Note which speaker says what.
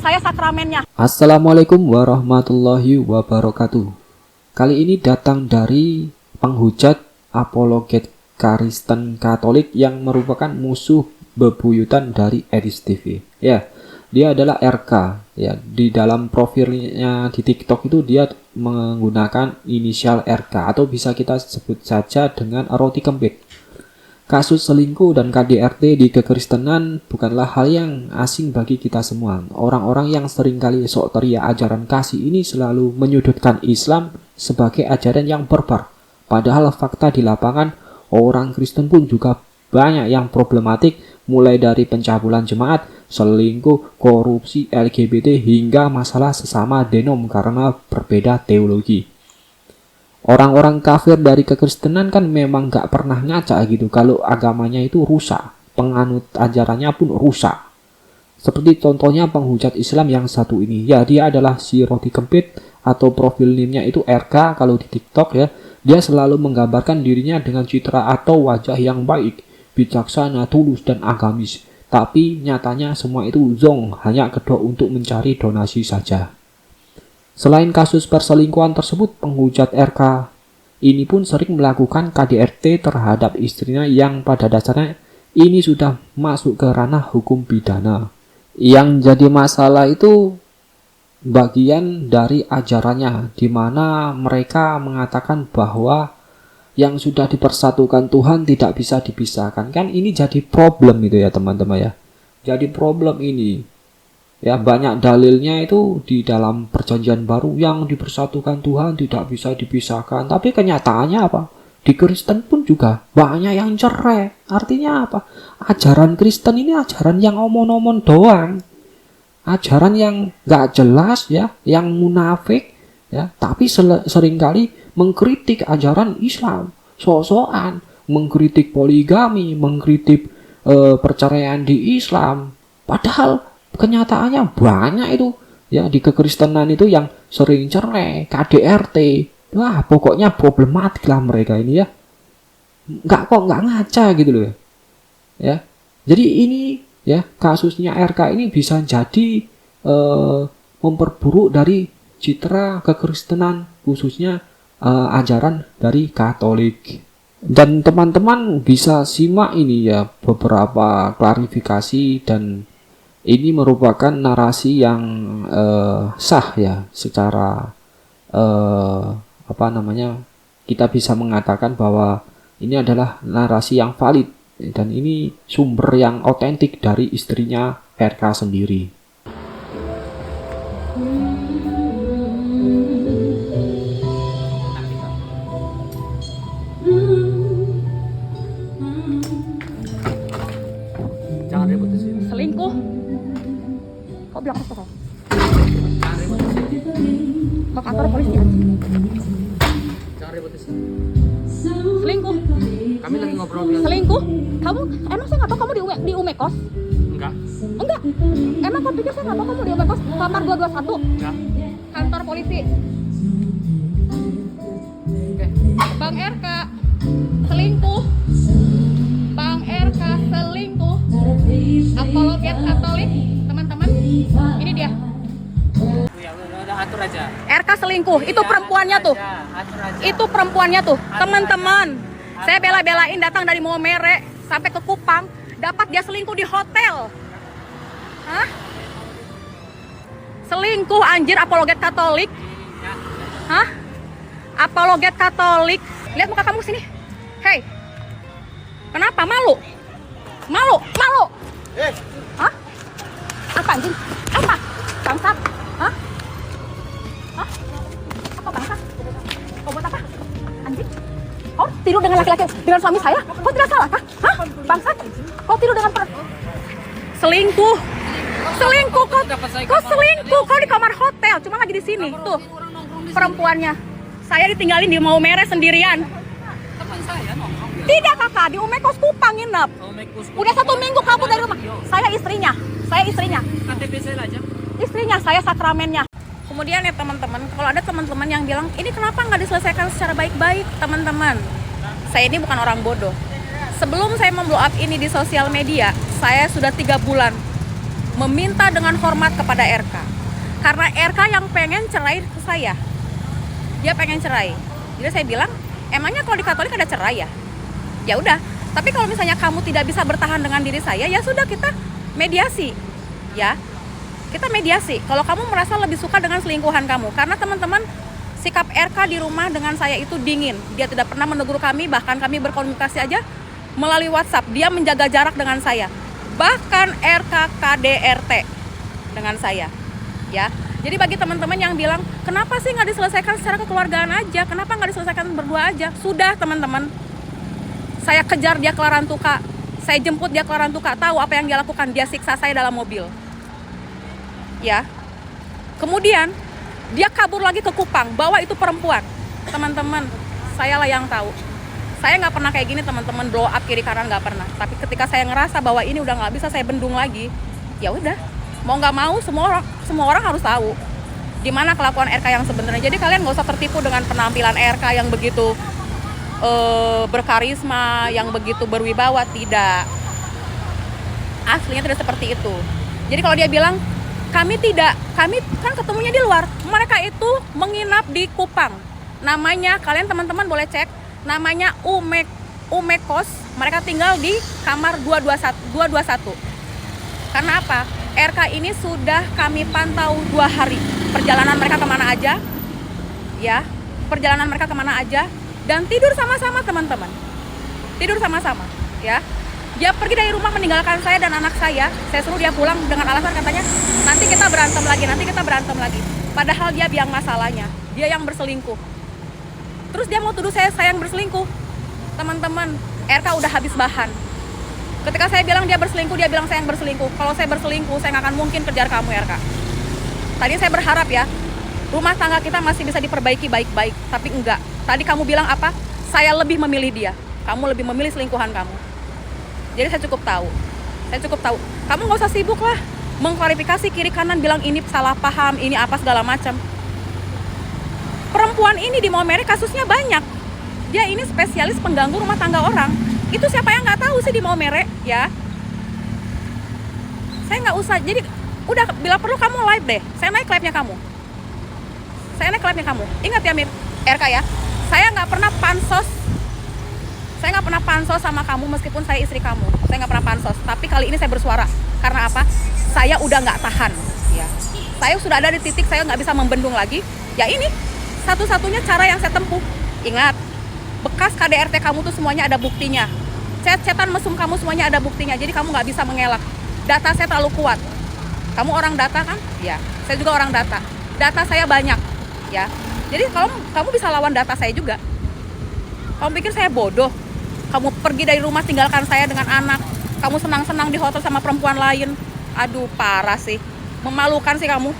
Speaker 1: saya sakramennya.
Speaker 2: Assalamualaikum warahmatullahi wabarakatuh. Kali ini datang dari penghujat apologet Kristen Katolik yang merupakan musuh bebuyutan dari Edis TV. Ya, dia adalah RK. Ya, di dalam profilnya di TikTok itu dia menggunakan inisial RK atau bisa kita sebut saja dengan roti kempit. Kasus selingkuh dan KDRT di kekristenan bukanlah hal yang asing bagi kita semua. Orang-orang yang seringkali sok teriak ajaran kasih ini selalu menyudutkan Islam sebagai ajaran yang barbar. Padahal fakta di lapangan, orang Kristen pun juga banyak yang problematik, mulai dari pencabulan jemaat, selingkuh, korupsi, LGBT, hingga masalah sesama denom karena berbeda teologi. Orang-orang kafir dari kekristenan kan memang gak pernah ngaca gitu kalau agamanya itu rusak, penganut ajarannya pun rusak. Seperti contohnya penghujat Islam yang satu ini, ya dia adalah si roti kempit atau profil name-nya itu RK kalau di TikTok ya. Dia selalu menggambarkan dirinya dengan citra atau wajah yang baik, bijaksana, tulus, dan agamis. Tapi nyatanya semua itu zong, hanya kedok untuk mencari donasi saja. Selain kasus perselingkuhan tersebut, penghujat RK ini pun sering melakukan KDRT terhadap istrinya yang pada dasarnya ini sudah masuk ke ranah hukum pidana. Yang jadi masalah itu bagian dari ajarannya, di mana mereka mengatakan bahwa yang sudah dipersatukan Tuhan tidak bisa dipisahkan. Kan ini jadi problem itu ya teman-teman ya. Jadi problem ini. Ya, banyak dalilnya itu di dalam perjanjian baru yang dipersatukan Tuhan tidak bisa dipisahkan. Tapi kenyataannya apa? Di Kristen pun juga banyak yang cerai. Artinya apa? Ajaran Kristen ini ajaran yang omong-omong doang. Ajaran yang gak jelas ya, yang munafik ya, tapi seringkali mengkritik ajaran Islam. Sok-sokan mengkritik poligami, mengkritik perceraian di Islam. Padahal kenyataannya banyak itu ya di kekristenan itu yang sering cerai, KDRT. Wah, pokoknya problematik lah mereka ini ya. Nggak ngaca gitu loh ya. Jadi ini ya kasusnya RK ini bisa jadi memperburuk dari citra kekristenan, khususnya ajaran dari Katolik. Dan teman-teman bisa simak ini ya beberapa klarifikasi, dan ini merupakan narasi yang sah ya, secara kita bisa mengatakan bahwa ini adalah narasi yang valid dan ini sumber yang otentik dari istrinya RK sendiri.
Speaker 3: Jangan ribut di sini.
Speaker 1: Selingkuh. Kok bilang apa kok?
Speaker 3: Jangan ribut di sini.
Speaker 1: Ke kantor polisi aja.
Speaker 3: Jangan ribut di sini.
Speaker 1: Selingkuh.
Speaker 3: Kami lagi ngobrol biasa.
Speaker 1: Selingkuh? Kamu emang saya nggak tahu kamu di Umekos?
Speaker 3: Enggak.
Speaker 1: Enggak. Emang kau pikir saya nggak tahu kamu di Umekos? Kamar 221.
Speaker 3: Enggak.
Speaker 1: Kantor polisi.
Speaker 3: Oke.
Speaker 1: Bang RK selingkuh. Bang RK selingkuh. Apologet Katolik, teman-teman. Ini dia.
Speaker 3: Ya udah atur aja.
Speaker 1: RK selingkuh. Itu perempuannya tuh.
Speaker 3: Atur aja.
Speaker 1: Itu perempuannya tuh, teman-teman. Saya bela-belain datang dari Maumere sampai ke Kupang, dapat dia selingkuh di hotel. Hah? Selingkuh anjir, apologet Katolik. Hah? Apologet Katolik. Lihat muka kamu sini. Hei. Kenapa malu? Malu? Hah? Apa anjing? Apa? Bangsat? Hah? Hah? Apa bangsat? Kau buat apa? Anjing? Kau tidur dengan laki-laki, dengan suami saya? Kau tidak salah kah? Hah? Bangsat? Kau tidur dengan selingkuh? Selingkuh kau selingkuh, kau di kamar hotel, cuma lagi di sini. Tuh, perempuannya. Saya ditinggalin di Maumere sendirian.
Speaker 3: Teman saya nongkrong.
Speaker 1: Tidak kakak, di Umekos Kupang nginep. Udah 1 minggu kabur dari rumah. Saya istrinya.
Speaker 3: KTP saya aja.
Speaker 1: Istrinya, saya sakramennya. Kemudian ya teman-teman, kalau ada teman-teman yang bilang, ini kenapa nggak diselesaikan secara baik-baik, teman-teman? Saya ini bukan orang bodoh. Sebelum saya memblow up ini di sosial media, saya sudah 3 bulan meminta dengan hormat kepada RK. Karena RK yang pengen cerai ke saya. Dia pengen cerai. Jadi saya bilang, emangnya kalau di Katolik ada cerai ya? Ya udah. Tapi kalau misalnya kamu tidak bisa bertahan dengan diri saya, ya sudah kita mediasi. Ya. Kita mediasi. Kalau kamu merasa lebih suka dengan selingkuhan kamu, karena teman-teman, sikap RK di rumah dengan saya itu dingin. Dia tidak pernah menegur kami, bahkan kami berkomunikasi aja melalui WhatsApp. Dia menjaga jarak dengan saya. Bahkan RK KDRT dengan saya. Ya. Jadi bagi teman-teman yang bilang, kenapa sih nggak diselesaikan secara kekeluargaan aja? Kenapa nggak diselesaikan berdua aja? Sudah teman-teman. Saya kejar dia ke Larantuka. Saya jemput dia ke Larantuka. Tahu apa yang dia lakukan? Dia siksa saya dalam mobil. Ya. Kemudian dia kabur lagi ke Kupang, bawa itu perempuan. Teman-teman, saya lah yang tahu. Saya nggak pernah kayak gini teman-teman, blow up kiri kanan nggak pernah. Tapi ketika saya ngerasa bahwa ini udah nggak bisa saya bendung lagi, ya udah, mau nggak mau semua orang harus tahu di mana kelakuan RK yang sebenarnya. Jadi kalian nggak usah tertipu dengan penampilan RK yang begitu berkarisma, yang begitu berwibawa. Tidak, aslinya tidak seperti itu. Jadi kalau dia bilang kami kan ketemunya di luar, mereka itu menginap di Kupang. Namanya, kalian teman-teman boleh cek, namanya Umekos. Mereka tinggal di kamar 221. Karena apa? RK ini sudah kami pantau 2 hari. Perjalanan mereka kemana aja, ya, perjalanan mereka kemana aja, dan tidur sama-sama teman-teman. Tidur sama-sama, ya. Dia pergi dari rumah meninggalkan saya dan anak saya. Saya suruh dia pulang dengan alasan katanya, nanti kita berantem lagi. Padahal dia biang masalahnya, dia yang berselingkuh. Terus dia mau tuduh saya yang berselingkuh. Teman-teman, RK udah habis bahan. Ketika saya bilang dia berselingkuh, dia bilang saya yang berselingkuh. Kalau saya berselingkuh, saya nggak akan mungkin kejar kamu, RK. Tadi saya berharap ya, rumah tangga kita masih bisa diperbaiki baik-baik. Tapi enggak. Tadi kamu bilang apa? Saya lebih memilih dia. Kamu lebih memilih selingkuhan kamu. Jadi saya cukup tahu. Kamu nggak usah sibuk lah mengklarifikasi kiri kanan, bilang ini salah paham, ini apa segala macam. Perempuan ini di Maumere kasusnya banyak. Dia ini spesialis pengganggu rumah tangga orang. Itu siapa yang nggak tahu sih di Maumere, ya? Saya nggak usah. Jadi udah, bila perlu kamu live deh. Saya naik live-nya kamu. Ingat ya, RK ya. Saya nggak pernah pansos sama kamu meskipun saya istri kamu. Saya nggak pernah pansos. Tapi kali ini saya bersuara. Karena apa? Saya udah nggak tahan. Ya. Saya sudah ada di titik saya nggak bisa membendung lagi. Ya ini satu-satunya cara yang saya tempuh. Ingat, bekas KDRT kamu tuh semuanya ada buktinya. Chat-chatan mesum kamu semuanya ada buktinya. Jadi kamu nggak bisa mengelak. Data saya terlalu kuat. Kamu orang data kan? Ya. Saya juga orang data. Data saya banyak. Ya. Jadi kalau kamu bisa lawan data saya juga. Kamu pikir saya bodoh? Kamu pergi dari rumah tinggalkan saya dengan anak. Kamu senang-senang di hotel sama perempuan lain. Aduh, parah sih. Memalukan sih kamu.